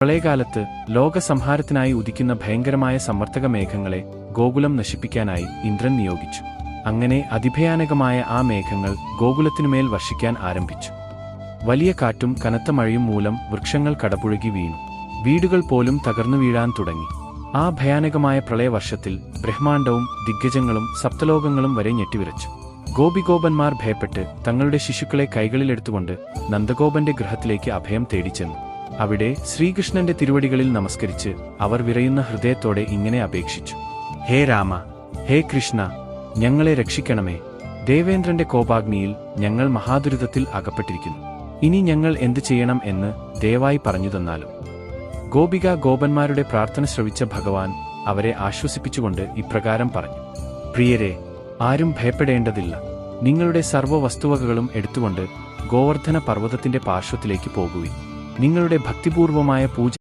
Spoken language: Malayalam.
പ്രളയകാലത്ത് ലോകസംഹാരത്തിനായി ഉദിക്കുന്ന ഭയങ്കരമായ സമ്മർദ്ദക മേഘങ്ങളെ ഗോകുലം നശിപ്പിക്കാനായി ഇന്ദ്രൻ നിയോഗിച്ചു. അങ്ങനെ അതിഭയാനകമായ ആ മേഘങ്ങൾ ഗോകുലത്തിനുമേൽ വർഷിക്കാൻ ആരംഭിച്ചു. വലിയ കാറ്റും കനത്ത മഴയും മൂലം വൃക്ഷങ്ങൾ കടപുഴകി വീണു. വീടുകൾ പോലും തകർന്നു വീഴാൻ തുടങ്ങി. ആ ഭയാനകമായ പ്രളയവർഷത്തിൽ ബ്രഹ്മാണ്ഡവും ദിഗ്ഗജങ്ങളും സപ്തലോകങ്ങളും വരെ ഞെട്ടിവിറച്ചു. ഗോപിഗോപന്മാർ ഭയപ്പെട്ട് തങ്ങളുടെ ശിശുക്കളെ കൈകളിലെടുത്തുകൊണ്ട് നന്ദഗോപന്റെ ഗൃഹത്തിലേക്ക് അഭയം തേടിച്ചെന്നു. അവിടെ ശ്രീകൃഷ്ണന്റെ തിരുവടികളിൽ നമസ്കരിച്ച് അവർ വിറയുന്ന ഹൃദയത്തോടെ ഇങ്ങനെ അപേക്ഷിച്ചു: ഹേ രാമ, ഹേ കൃഷ്ണ, ഞങ്ങളെ രക്ഷിക്കണമേ. ദേവേന്ദ്രന്റെ കോപാഗ്നിയിൽ ഞങ്ങൾ മഹാദുരിതത്തിൽ അകപ്പെട്ടിരിക്കുന്നു. ഇനി ഞങ്ങൾ എന്തു ചെയ്യണം എന്ന് ദയവായി പറഞ്ഞു തന്നാലും. ഗോപന്മാരുടെ പ്രാർത്ഥന ശ്രവിച്ച ഭഗവാൻ അവരെ ആശ്വസിപ്പിച്ചുകൊണ്ട് ഇപ്രകാരം പറഞ്ഞു: പ്രിയരെ, ആരും ഭയപ്പെടേണ്ടതില്ല. നിങ്ങളുടെ സർവ്വ വസ്തുവകകളും എടുത്തുകൊണ്ട് ഗോവർദ്ധന പർവ്വതത്തിന്റെ പാർശ്വത്തിലേക്ക് പോകുവിൻ. നിങ്ങളുടെ ഭക്തിപൂർവമായ പൂജ